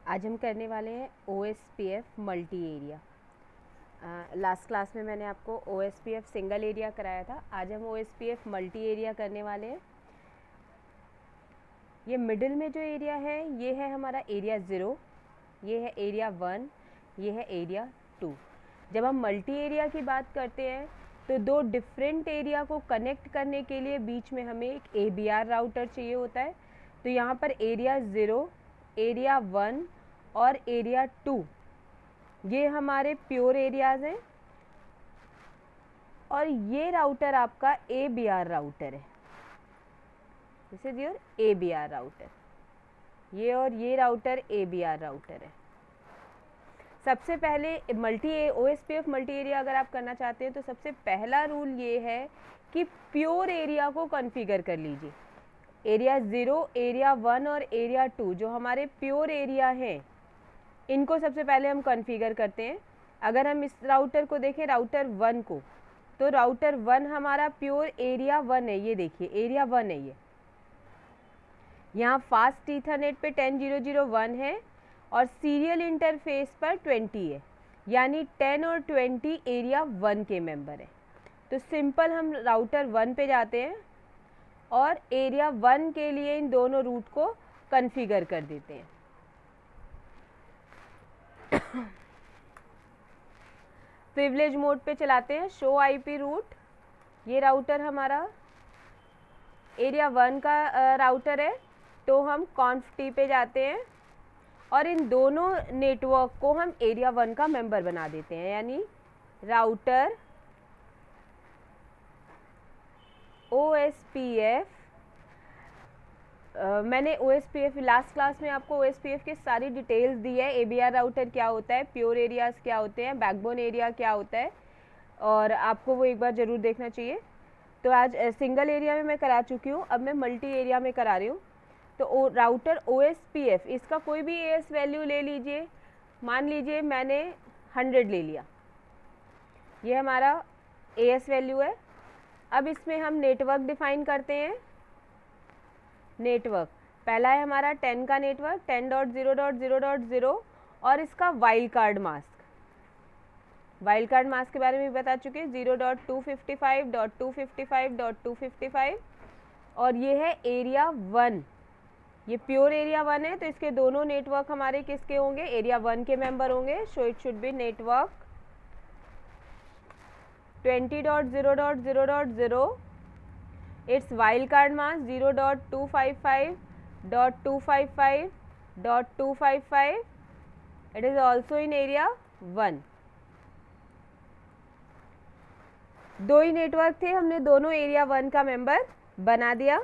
आज हम करने वाले हैं OSPF multi area. Last class में मैंने आपको OSPF सिंगल एरिया कराया था। आज हम OSPF मल्टी एरिया करने वाले हैं। ये मिडिल में जो एरिया है ये है हमारा एरिया 0, ये है एरिया 1, ये है एरिया 2। जब हम मल्टी एरिया की बात करते हैं तो दो डिफरेंट एरिया को कनेक्ट करने के लिए बीच में हमें एक ABR राउटर चाहिए होता है। तो यहाँ पर एरिया 0, एरिया 1 और एरिया 2 ये हमारे प्योर एरियाज़ हैं और ये राउटर आपका ABR राउटर है। This is your ABR router. ये और ये राउटर ABR राउटर है। सबसे पहले OSPF मल्टी एरिया अगर आप करना चाहते हैं तो सबसे पहला रूल ये है कि प्योर एरिया को कॉन्फ़िगर कर लीजिए। एरिया 0, एरिया 1 और एरिया 2 जो हमारे प्योर एरिया हैं इनको सबसे पहले हम कॉन्फ़िगर करते हैं। अगर हम इस राउटर को देखें, राउटर 1 को, तो राउटर 1 हमारा प्योर एरिया 1 है। ये देखिए एरिया 1 है। ये यहाँ फास्ट ईथरनेट पे 10.0.0.1 है और सीरियल इंटरफेस पर 20 है, यानी 10 और 20 एरिया 1 के मेंबर है। तो सिंपल हम राउटर 1 पे जाते हैं और एरिया 1 के लिए इन दोनों रूट को कॉन्फ़िगर कर देते हैं। प्रिविलेज मोड पे चलाते हैं, शो आईपी रूट। ये राउटर हमारा एरिया 1 का राउटर है, तो हम conf-t पे जाते हैं और इन दोनों नेटवर्क को हम एरिया 1 का मेंबर बना देते हैं, यानी राउटर OSPF। मैंने OSPF लास्ट क्लास में आपको OSPF की सारी डिटेल्स दी है। ABR राउटर क्या होता है, प्योर एरियाज़ क्या होते हैं, बैकबोन एरिया क्या होता है, और आपको वो एक बार ज़रूर देखना चाहिए। तो आज सिंगल एरिया में मैं करा चुकी हूँ, अब मैं मल्टी एरिया में करा रही हूँ। तो राउटर OSPF इसका कोई भी AS वैल्यू ले लीजिए। मान लीजिए मैंने 100 ले लिया, ये हमारा AS वैल्यू है। अब इसमें हम नेटवर्क डिफाइन करते हैं। नेटवर्क पहला है हमारा 10 का नेटवर्क, 10.0.0.0 और इसका wild card mask. Wild card mask के बारे में बता चुके हैं, 0.255.255.255। और ये है एरिया 1, ये प्योर एरिया 1 है, तो इसके दोनों नेटवर्क हमारे किसके होंगे, एरिया 1 के मेंबर होंगे। So it should be network 20.0.0.0, its wildcard mask 0.255.255.255. It is also in area 1. दो ही नेटवर्क थे, हमने दोनों एरिया 1 का मेंबर बना दिया।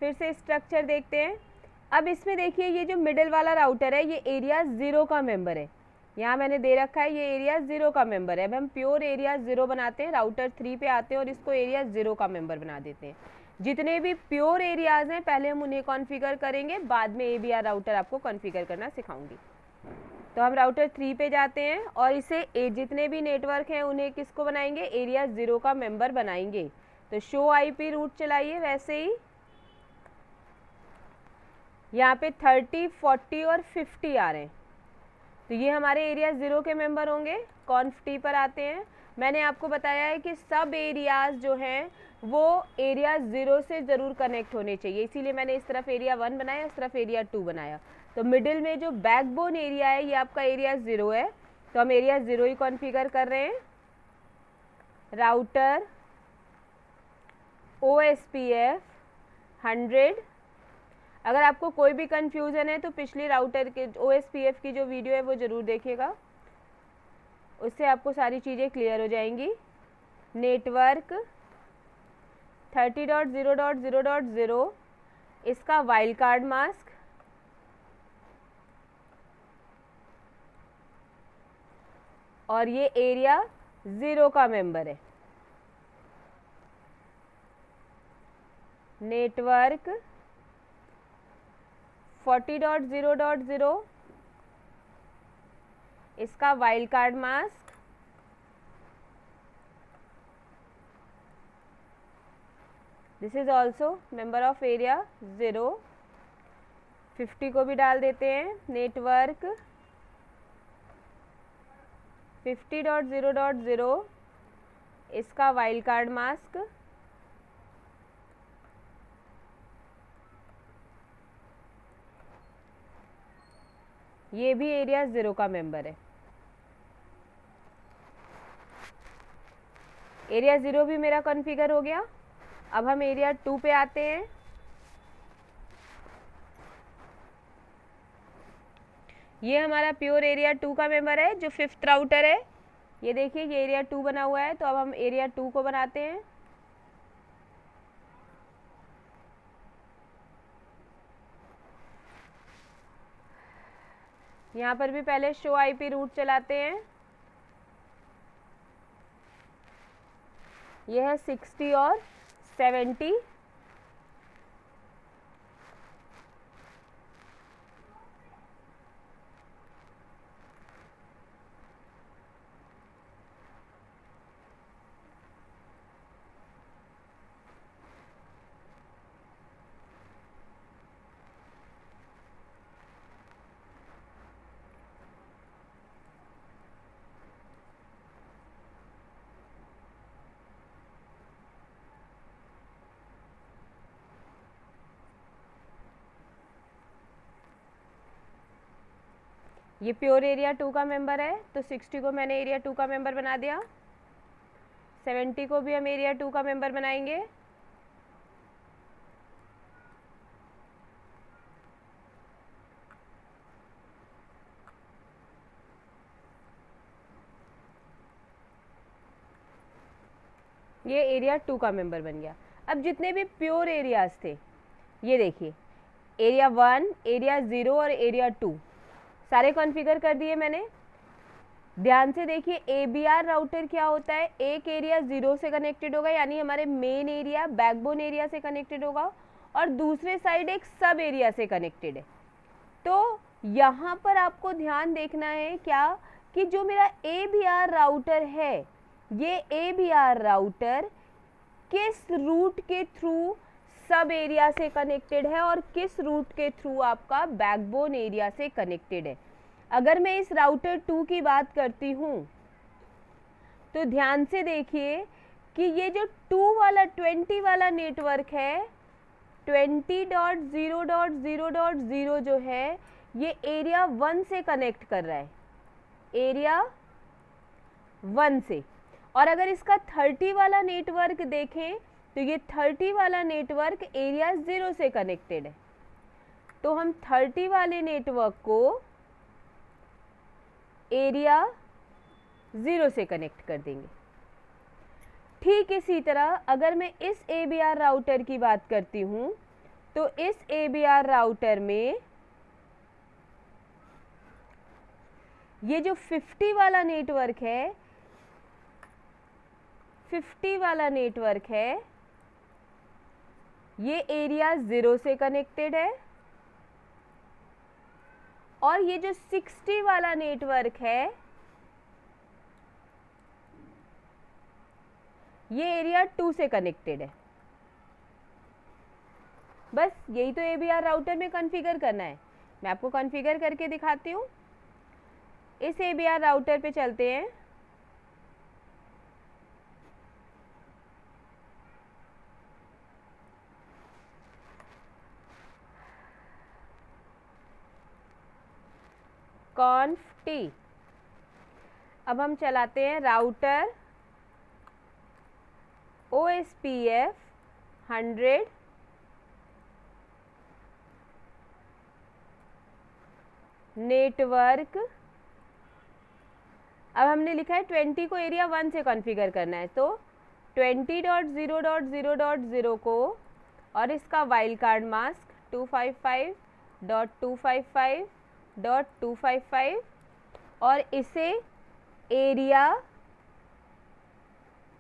फिर से स्ट्रक्चर देखते हैं। अब इसमें देखिए ये जो मिडिल वाला राउटर है ये एरिया 0 का मेंबर है। यहाँ मैंने दे रखा है ये एरिया 0 का मेंबर है। अब हम प्योर एरिया 0 बनाते हैं, राउटर 3 पे आते हैं और इसको एरिया 0 का मेंबर बना देते हैं। जितने भी प्योर एरियाज हैं पहले हम उन्हें कॉन्फ़िगर करेंगे, बाद में ABR राउटर आपको कॉन्फ़िगर करना सिखाऊंगी। तो हम राउटर 3 पे जाते हैं और इसे जितने भी नेटवर्क हैं उन्हें किसको बनाएंगे, एरिया 0 का मेंबर बनाएंगे। तो शो IP रूट चलाइए। वैसे ही यहाँ पे 30, 40 और 50 आ रहे हैं, तो ये हमारे एरिया 0 के मेंबर होंगे। conf-t पर आते हैं। मैंने आपको बताया है कि सब एरियाज जो हैं वो एरिया 0 से ज़रूर कनेक्ट होने चाहिए, इसीलिए मैंने इस तरफ एरिया 1 बनाया, इस तरफ एरिया 2 बनाया। तो मिडिल में जो बैकबोन एरिया है ये आपका एरिया 0 है, तो हम एरिया 0 ही कॉन्फ़िगर कर रहे हैं। Router OSPF 100। अगर आपको कोई भी कंफ्यूजन है तो पिछली राउटर के OSPF की जो वीडियो है वो ज़रूर देखिएगा, उससे आपको सारी चीज़ें क्लियर हो जाएंगी। नेटवर्क 30.0.0.0, इसका वाइल्ड कार्ड मास्क, और ये एरिया 0 का मेंबर है। नेटवर्क 40.0.0, इसका wild card mask, this is also member of area 0। 50 को भी डाल देते हैं। नेटवर्क 50.0.0 इसका वाइल्ड कार्ड मास्क, ये भी एरिया 0 का मेंबर है। एरिया 0 भी मेरा कॉन्फ़िगर हो गया। अब हम एरिया 2 पे आते हैं। ये हमारा प्योर एरिया 2 का मेंबर है जो 5th राउटर है। ये देखिए ये एरिया 2 बना हुआ है, तो अब हम एरिया 2 को बनाते हैं। यहाँ पर भी पहले शो आईपी रूट चलाते हैं। ये है 60 और 70। ये प्योर एरिया 2 का मेंबर है, तो 60 को मैंने एरिया 2 का मेंबर बना दिया। 70 को भी हम एरिया 2 का मेंबर बनाएंगे। ये एरिया 2 का मेंबर बन गया। अब जितने भी प्योर एरियाज थे, ये देखिए एरिया 1, एरिया 0 और एरिया 2 सारे कॉन्फ़िगर कर दिए मैंने। ध्यान से देखिए ABR राउटर क्या होता है, एक एरिया 0 से कनेक्टेड होगा, यानी हमारे मेन एरिया बैकबोन एरिया से कनेक्टेड होगा, और दूसरे साइड एक सब एरिया से कनेक्टेड है। तो यहाँ पर आपको ध्यान देखना है क्या, कि जो मेरा ABR राउटर है, ये ABR राउटर किस रूट के थ्रू सब एरिया से कनेक्टेड है और किस रूट के थ्रू आपका बैकबोन एरिया से कनेक्टेड है। अगर मैं इस राउटर 2 की बात करती हूँ तो ध्यान से देखिए कि ये जो 2 वाला 20 वाला नेटवर्क है, 20.0.0.0 जो है, ये एरिया 1 से कनेक्ट कर रहा है, एरिया 1 से। और अगर इसका 30 वाला नेटवर्क देखें तो ये 30 वाला नेटवर्क एरिया 0 से कनेक्टेड है। तो हम 30 वाले नेटवर्क को एरिया 0 से कनेक्ट कर देंगे। ठीक इसी तरह अगर मैं इस ABR राउटर की बात करती हूँ तो इस ABR राउटर में ये जो 50 वाला नेटवर्क है, 50 वाला नेटवर्क है, ये एरिया 0 से कनेक्टेड है, और ये जो 60 वाला नेटवर्क है, ये एरिया 2 से कनेक्टेड है। बस यही तो ABR राउटर में कॉन्फ़िगर करना है। मैं आपको कॉन्फ़िगर करके दिखाती हूँ। इस ABR राउटर पे चलते हैं। conf t। अब हम चलाते हैं राउटर OSPF 100 नेटवर्क। अब हमने लिखा है 20 को एरिया 1 से कॉन्फ़िगर करना है, तो 20.0.0.0 को और इसका वाइल्ड कार्ड मास्क 255.255.255 और इसे एरिया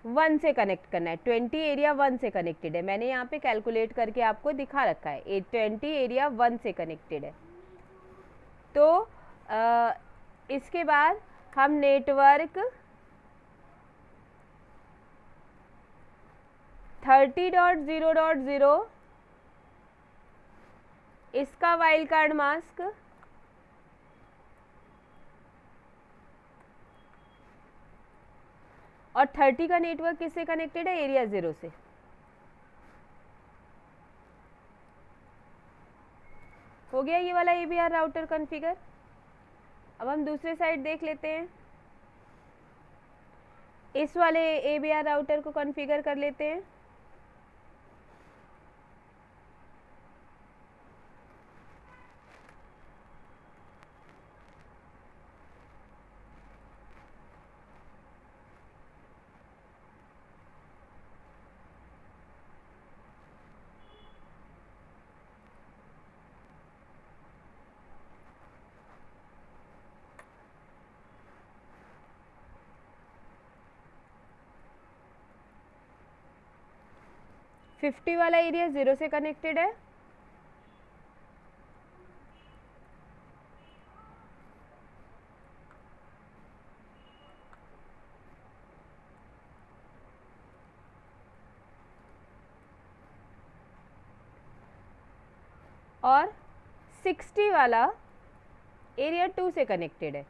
1 से कनेक्ट करना है। 20 एरिया 1 से कनेक्टेड है, मैंने यहाँ पे कैलकुलेट करके आपको दिखा रखा है। 20 एरिया 1 से कनेक्टेड है। तो इसके बाद हम नेटवर्क 30.0.0 इसका वाइल्ड कार्ड मास्क और 30 का नेटवर्क किससे कनेक्टेड है? एरिया 0 से। हो गया ये वाला ABR राउटर कॉन्फ़िगर। अब हम दूसरे साइड देख लेते हैं, इस वाले ABR राउटर को कॉन्फ़िगर कर लेते हैं। फिफ्टी वाला एरिया 0 से कनेक्टेड है, और 60 वाला एरिया 2 से कनेक्टेड है।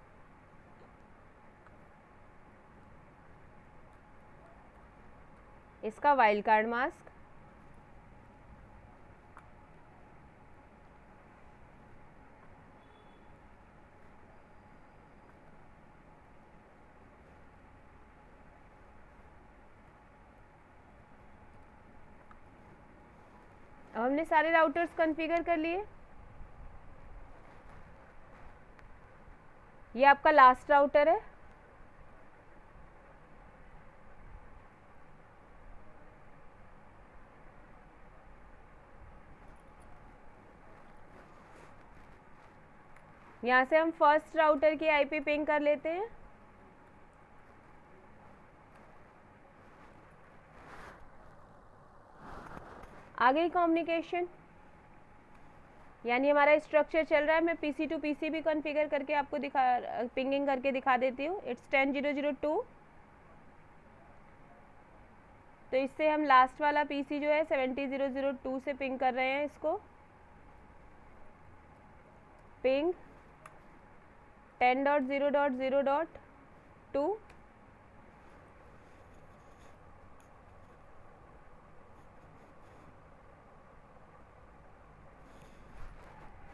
इसका वाइल्ड कार्ड मास्क अब हमने सारे राउटर्स कॉन्फ़िगर कर लिए। ये आपका लास्ट राउटर है, यहाँ से हम फर्स्ट राउटर की IP पिंग कर लेते हैं। आ गई कम्युनिकेशन, यानी हमारा स्ट्रक्चर चल रहा है। मैं PC to PC भी कॉन्फ़िगर करके आपको पिंगिंग करके दिखा देती हूँ। इट्स 10.0.0.2। तो इससे हम लास्ट वाला PC जो है 70.0.0.2 से पिंग कर रहे हैं। इसको पिंग 10.0.0.2।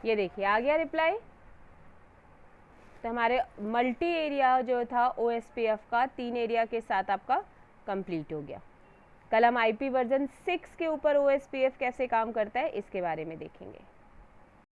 ये देखिए आ गया रिप्लाई। तो हमारे मल्टी एरिया जो था OSPF का 3 एरिया के साथ आपका कंप्लीट हो गया। कल हम IP वर्जन 6 के ऊपर OSPF कैसे काम करता है इसके बारे में देखेंगे।